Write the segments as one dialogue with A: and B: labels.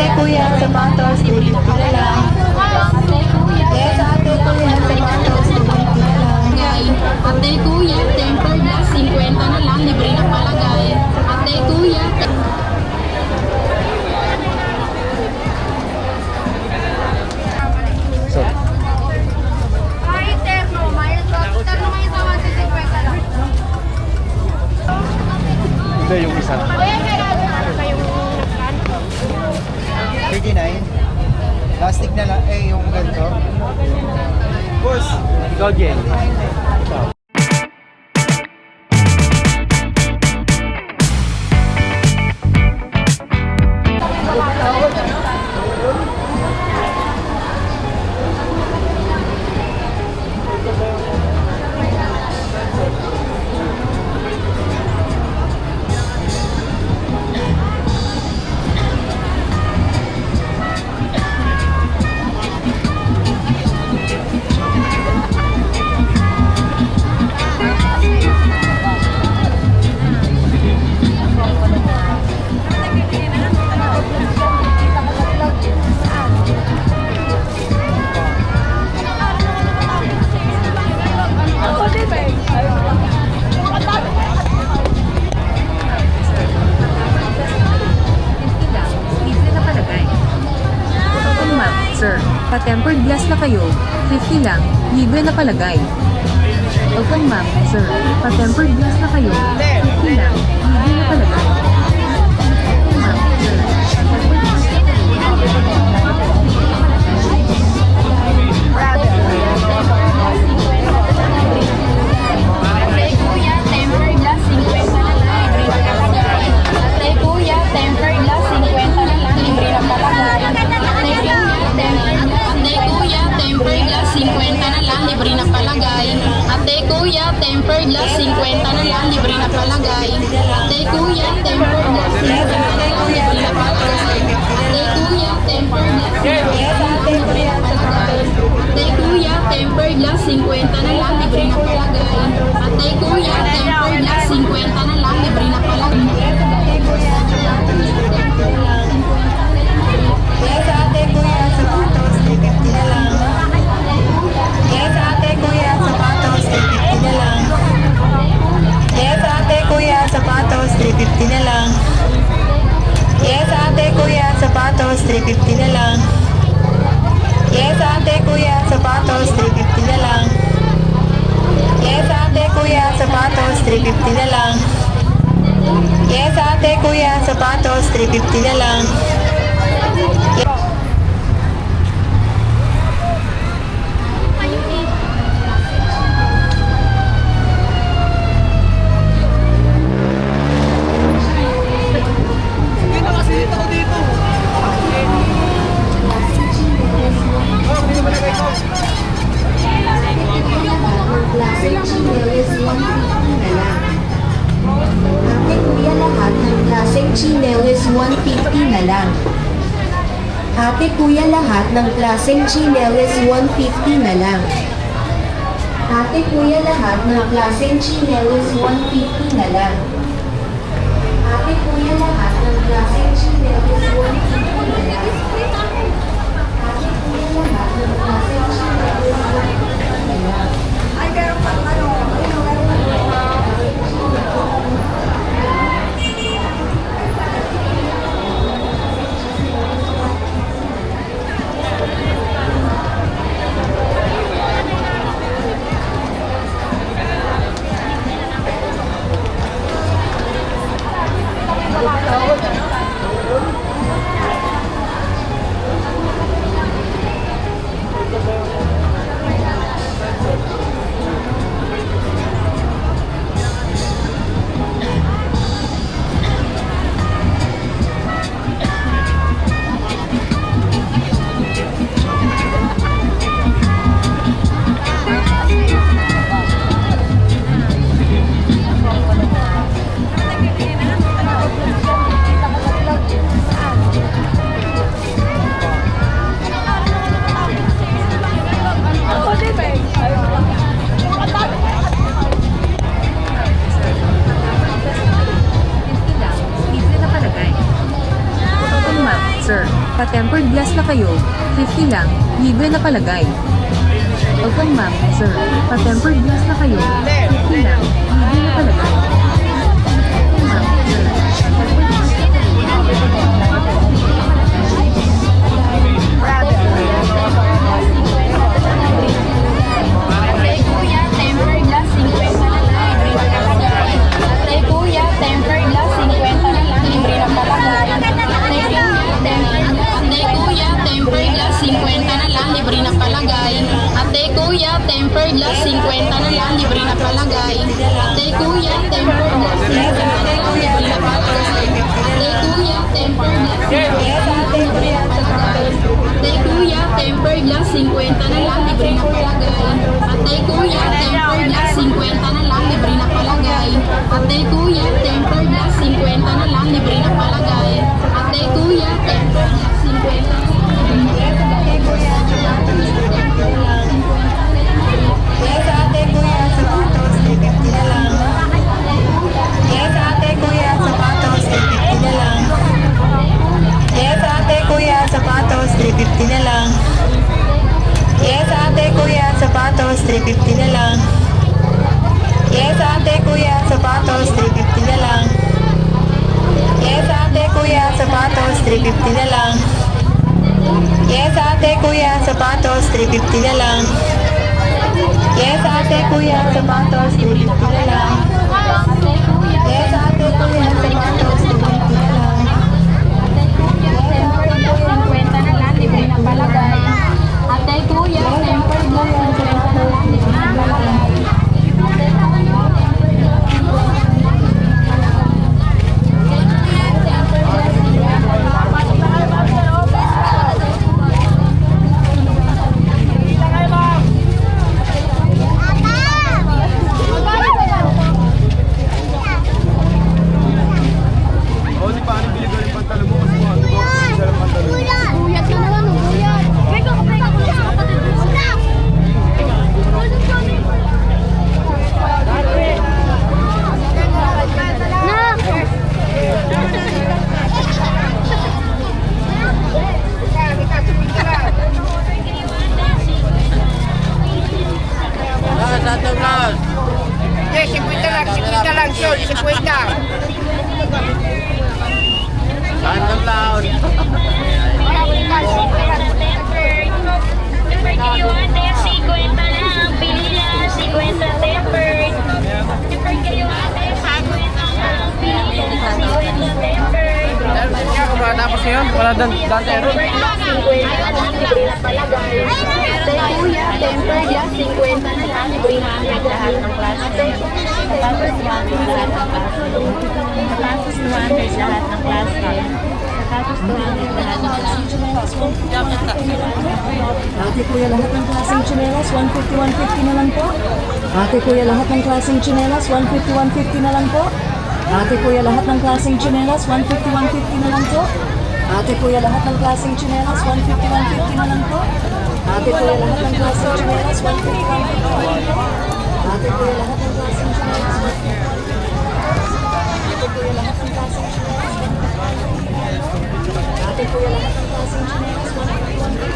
A: ate kuya, sapatos, 350 na lang. Yes, ate kuya, sapatos, 250 na lang.
B: Ate kuya, tempered glass, 50 na lang, libre na palagay. Ate kuya,
C: So,
D: May terno ngayon sa 150 lang.
C: ito yung isa.
D: Kuya, meron kayong
E: 39. Plastic na lang, yung ganito. Boss,
C: Ikaw, Jen.
F: Sir, pa-tempered glass na kayo, 50 lang, libre na palagay. Welcome ma'am, sir, pa-tempered glass na kayo, 50 lang, libre na palagay. Welcome ma'am, sir, pa-tempered glass na kayo,
B: ate kuya, tempered glass, 50 na lang, libre na palagay. Ate kuya, tempered glass, 50 na lang, libre na palagay. Ate kuya, tempered glass, 50 na lang, libre na palagay. Ate kuya, tempered glass, 50 na lang, libre na palagay. Ate kuya, tempered glass, 50 na lang, libre na palagay. Ate kuya, tempered glass, 50 na lang, libre na palagay.
A: Yes, ate kuya, sapatos, 350 na lang. Yes, ate kuya, sapatos, 350 na lang. Yes, ate kuya, sapatos, 350 na lang. Yes, ate kuya, sapatos, 350 na lang. Yes, ate kuya, sapatos, 350 na lang. Yes, ate kuya, sapatos, 350 na lang. Yes, ate kuya, sapatos, 350 na lang.
G: Klaseng chinelas 150 na lang. Ate kuya, lahat ng klaseng chinelas 150 na lang. Ate kuya, lahat ng klaseng chinelas 150 na lang. Ate kuya, lahat ng klaseng chinelas 150 na lang. Ate kuya, lahat ng klaseng chinelas 150 na lang. Ate kuya, lahat ng klaseng chinelas 150 na lang.
F: pa-tempered glass na kayo, 50 lang, libre na palagay. Welcome ma'am, sir. Pa-tempered glass na kayo, 50 lang, libre na palagay. Ma'am, sir. Pa-tempered glass na kayo.
B: Ate kuya, tempered glass, 50 na lang, libre na palagay. Ate kuya, tempered glass, 50 na lang, libre na palagay. Ate kuya, tempered glass, 50 na lang, libre na palagay. Ate kuya, tempered glass, 50 na lang, libre na palagay. Ate kuya, tempered glass, 50 na lang, libre na palagay. Ate kuya, tempered glass, 50 na lang, libre na palagay. Ate kuya, tempered glass, 50 na lang, libre na palagay. Ate kuya, tempered glass, 50 na lang, libre na palagay. Ate kuya, tempered glass, 50 na lang, libre na palagay.
A: Yes, ate kuya, sapatos, 350 na lang. Yes, ate kuya, sapatos, 350 na lang. Yes, ate kuya, sapatos, 350 na lang. Yes, ate kuya, sapatos, 350 na lang. Yes, ate kuya, sapatos, 350 na lang. Yes, ate kuya, sapatos, 350 na lang. Yes, ate kuya, sapatos, 350 na lang. Yes, ate kuya, sapatos, 350 na lang. Yes, ate kuya, sapatos, 350 na lang.
B: Ate kuya, tempered glass, 50 na lang, libre na palagay.
C: O, di paano bili ko yung pantalon mo? Kasi mga ko, isa lang pantalon.
D: Buyat ka naman, buyat. Teka, kapag ako lang sa kapatid mo.
H: Yes, 50 lang, sir. 50.
C: Tapos ngayon, wala dante ron.
B: Ate kuya, tempered glass, 50 na lang, libre na lahat ng klase. Tapos 200 lahat ng klase. Tapos 200 lahat ng klase. Tapos 200 lahat ng klase.
F: Ate kuya, lahat ng klaseng tsinelas, 150 na lang po. Ate kuya, lahat ng klaseng tsinelas, 150 na lang po. Ate kuya, lahat ng klaseng tsinelas, 150 na lang po. Ate kuya, lahat ng klaseng tsinelas, 150 na lang po. Ate kuya, lahat ng klaseng tsinelas, 150 na lang po. Ate kuya, lahat ng klaseng tsinelas, 150. Ate kuya, lahat ng klaseng tsinelas, 150. Ate kuya, lahat ng klaseng tsinelas, 150 na lang po. Ate kuya, lahat ng klaseng tsinelas,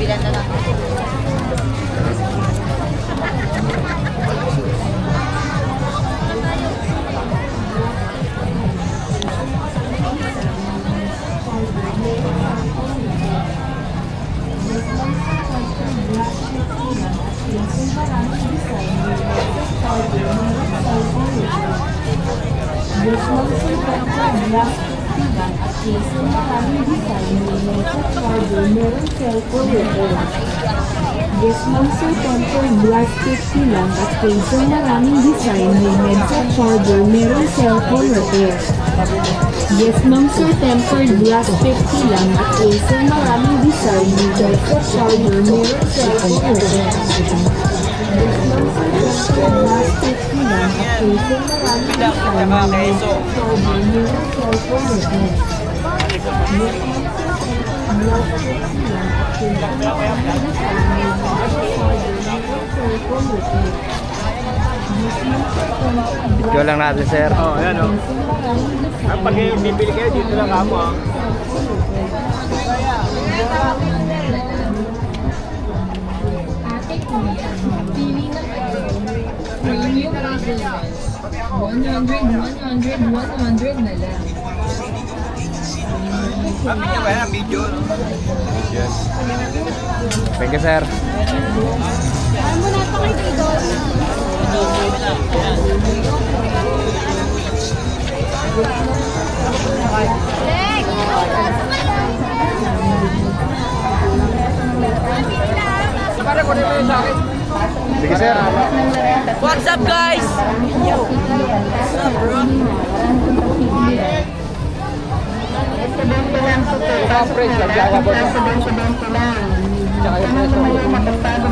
F: bilan na lang.
G: Yes, ma'am, sir, tempered glass 50 lang at case ng maraming design, may headset charger, meron cellphone repair. Yes, ma'am, sir, tempered glass 50 lang at case ng maraming design, may headset charger, meron cellphone repair. Yes, ma'am, sir, tempered glass 50 lang at case ng maraming design, may headset charger, meron cellphone repair. Yes, ma'am, sir, tempered glass 50 lang at case ng maraming design, may headset charger, meron cellphone repair.
E: Video lang natin, sir.
C: Oh, ayan o. Pag bibili kayo, dito lang ako ah.
F: Premium Hazelnut. 100 na lang.
C: Bibili ba yan? Video, no? Yes.
E: Thank you, sir. Sige, sir.
H: What's up, guys?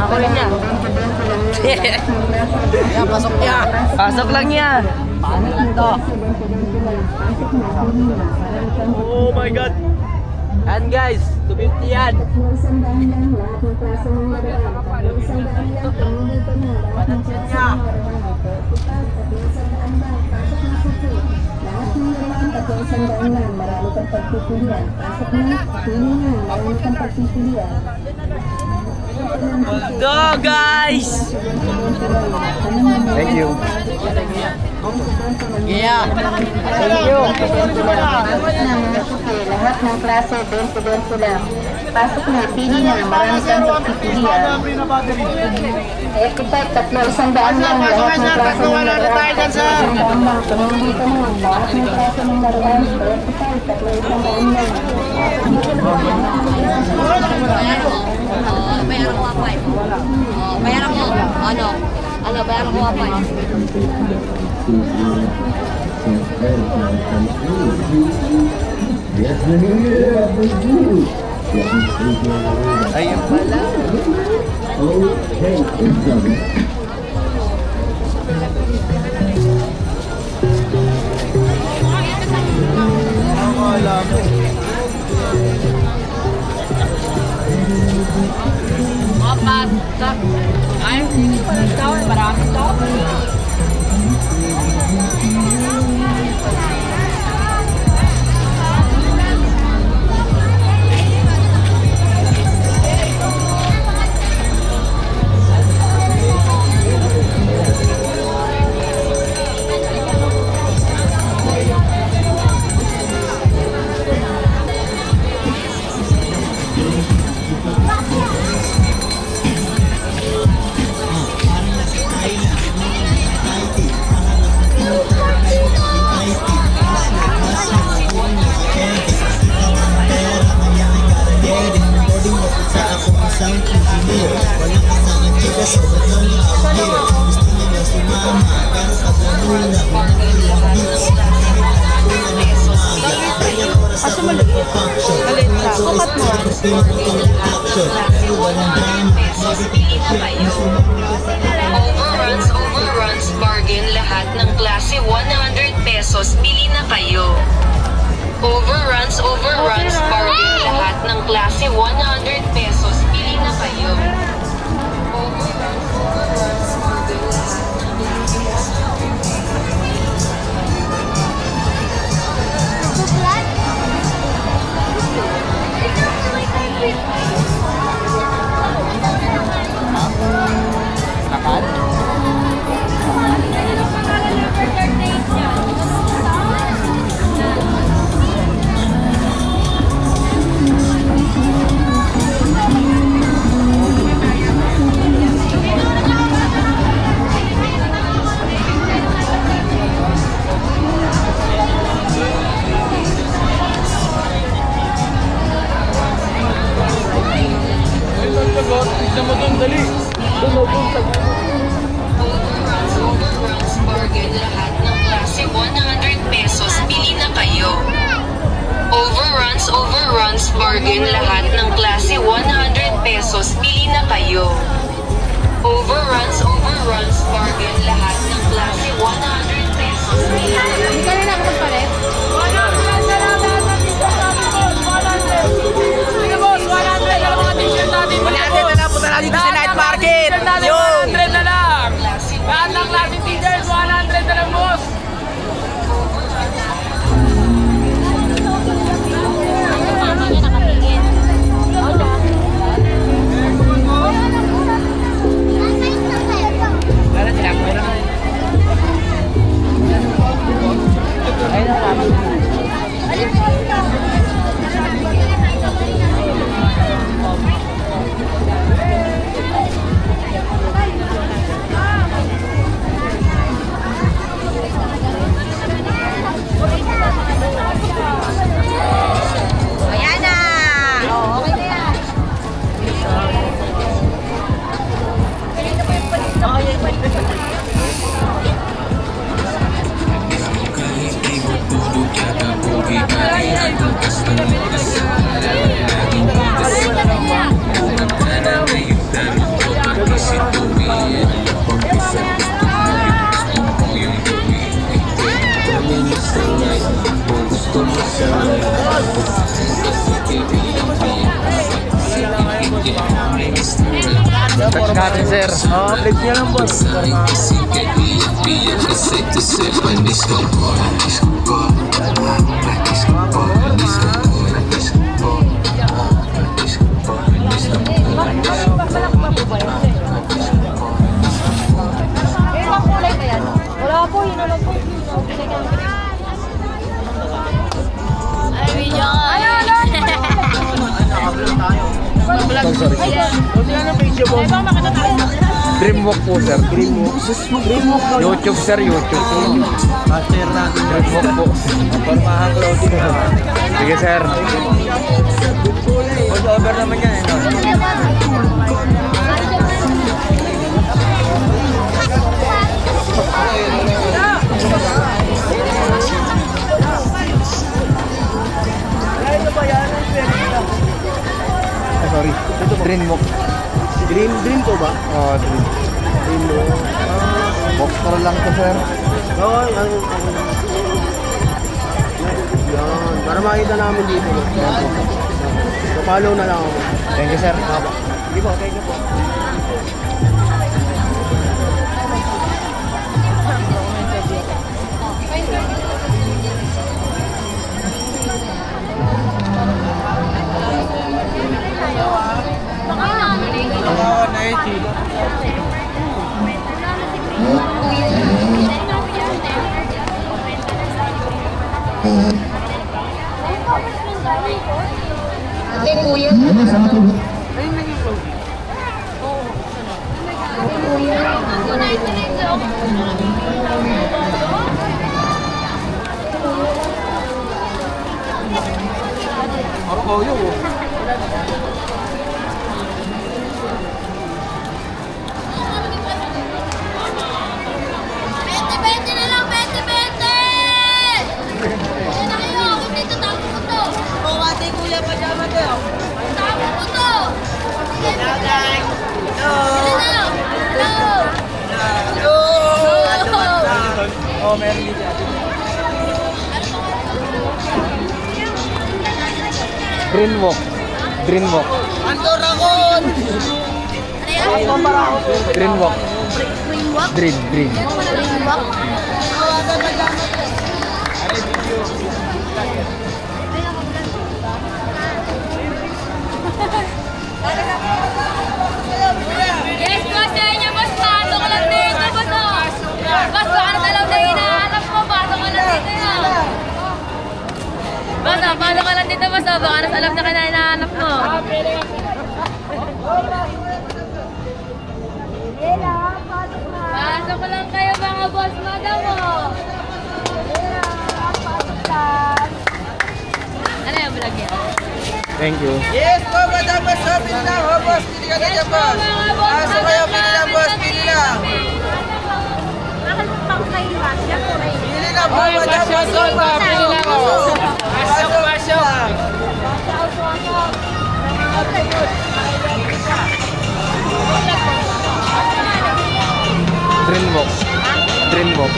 H: Ako rin yan. Yan, pasok niya. Pasok lang yan. Paano lang to?
C: Oh my God!
H: Yan guys, 250 yan. Panatyan niya. Go guys!
E: Thank you.
H: Yeah.
G: Thank you. Lahat ng klase, 20 lang. Pasok na, pili na, marami kang pagpipilian. Ecopack, 300 lang. Lahat ng klase ng laruan, 300 lang. Tumuli ka mo, lahat ng klase ng laruan, Ecopack, 300 lang.
B: Bayaran ko apay. Bayaran ko. Ano, bayaran ko apay.
E: Ayun pala.
B: Apat. Ay, tao, marami tao.
I: Overruns, bargain, lahat ng klase 100 pesos, bili na kayo. Overruns, bargain, lahat ng klase 100 pesos, bili na kayo. Overruns, bargain, Overruns, bargain, lahat ng klase 100 pesos, bili na kayo. Overruns, bargain, lahat ng klase 100 pesos, bili na kayo. Overruns, bargain, lahat ng klase 100 pesos, bili na kayo.
D: Hindi ka rin nakapagpalit?
H: Wala natin na lang, punta na dito sa night market. Yo!
C: 100 na lang! Lahat ng klase
E: Touch natin, sir.
C: Oo, clip niya lang, boss.
D: Wala po, yun na lang po. Ay, video ka.
E: Dreamwalk po, sir. Dreamwalk. YouTube, sir. YouTube.
C: Master natin.
E: Dreamwalk po.
C: Pormahan clothing.
E: Sige, sir.
C: Hold over naman yan, eh, no?
E: Sorry. Dreamwalk.
C: Dream ko ba?
E: Oh, dream. Walk para lang to, sir.
C: Oo, yan. Yan. Para makita namin dito. So, follow na lang ako.
E: Thank you, sir.
C: Sige po, thank you po.
I: Ate, kuya.
D: Bente na lang, bente! Ayun na kayo, ako dito, tapo ko to. Oo, ate, kuya, pajama to. Tapo ko to. Hello, guys. Hello.
C: Oh, meron dito.
E: Dreamwalk. Dreamwalk. Dreamwalk. Dream.
D: Yes, boss, sa inyo, boss. Pasok ka lang dito, boss. Boss, baka natalaw na hinahanap mo. Pasok ka lang dito yan. Boss, pasok ka lang dito, boss. Baka nasalap na ka na hinahanap mo. Pasok ko lang kayo, mga boss, madam mo. Ano yung vlog yan?
E: Thank you.
C: Yes po, madam, boss. Pili lang, oh, boss. Pili ka na dyan, boss. Pasok kayo, pili lang, boss. Pili lang. Pili lang po, madam, boss. Pili lang, oh. Pasok.
E: Dreamwalk.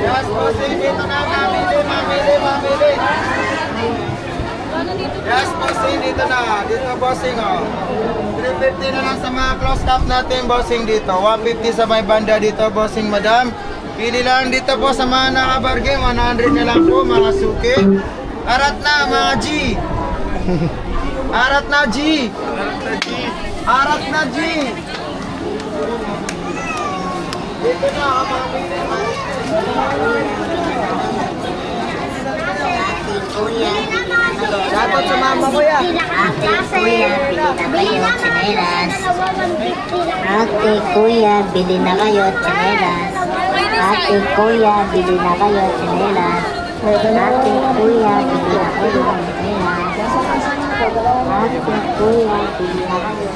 C: Yes, boss. Dito na, mamili. Yes, bossing, dito na. Dito, bossing, oh. 350 na lang sa mga close stop natin, bossing, dito. 150 sa may banda dito, bossing, madam. Pili lang dito po sa mga nakabargain. 100 na lang po, mga suki. Arat na, mga G. Arat na, G. Arat na, G. Dito na, mga pili. Dapat sa mama ko yan.
D: Ate, kuya, bili na kayo tsinelas. Ate, kuya, bili na kayo tsinelas. Ate, kuya, bili na kayo tsinelas. Ate, kuya, bili na kayo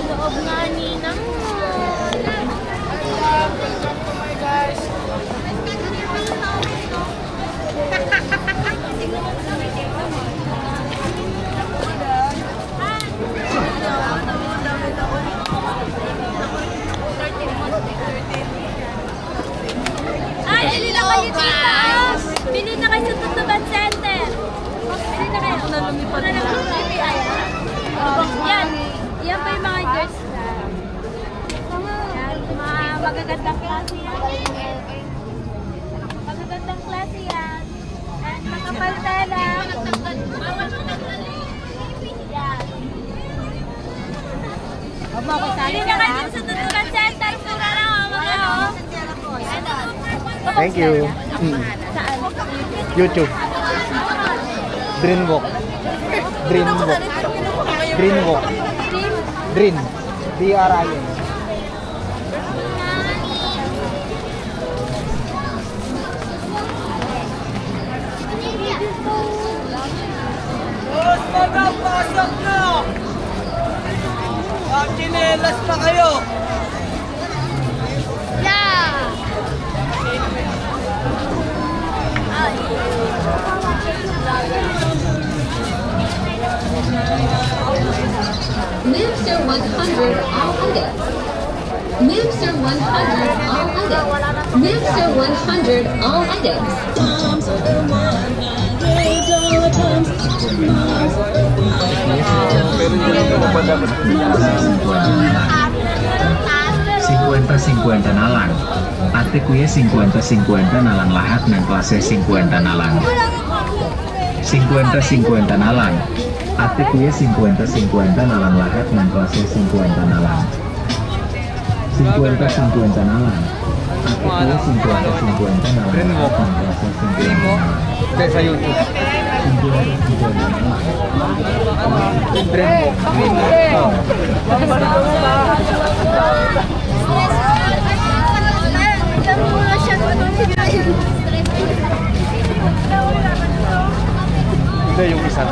B: Loob nga ninang. Ay, bili na kayo dito. Bili na kayo sa Tutuban Center. Bili na kayo. Lumipad na lang. Yan. Yan pa yung mga girls na. Yan. Mga magagandang klase yan. Magagandang klase yan. And makapal tela. Yan. Bili na kayo sa Tutuban Center. Pura lang.
E: Thank you. YouTube. Greenwalk. Greenwalk. Greenwalk. Green. D-R-I-N.
C: Boss, pasok na! Chinelas pa kayo!
I: Mixer 100 all items. Mixer 100 all items. Mixer 100 all items.
J: Cinquenta 50 na lang. Ate kuya 50 na lang lahat ng klase 50 na lang. 50 na lang. Ate kuya 50 na lang lahat ng klase 50 na lang. 50 na lang. Ate kuya 50 na lang lahat ng klase 50 na lang.
E: Sa YouTube.
J: 50 na lang.
E: Ito yung isa.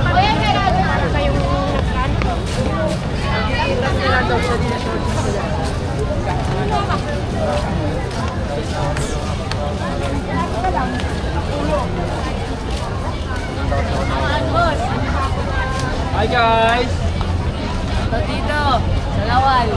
E: Hi guys!
H: Dito, sa Lawal.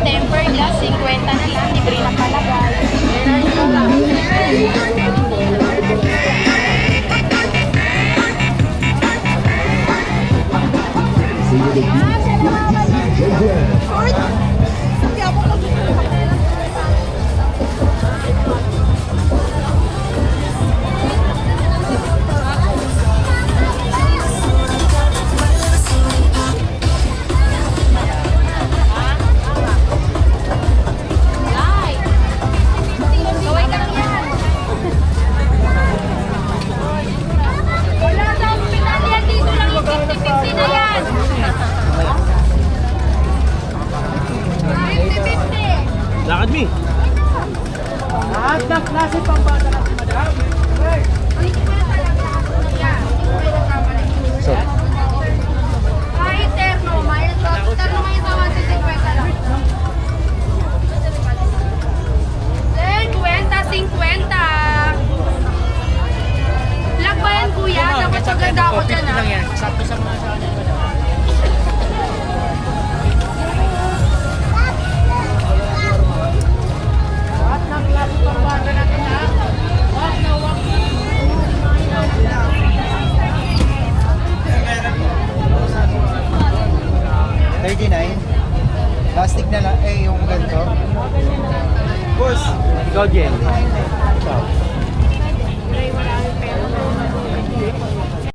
B: Tempered glass, 50 na lang, libre na palagay.
C: Plastic na lang, yung ganito. Boss,
E: Ikaw, Jen.
C: ikaw.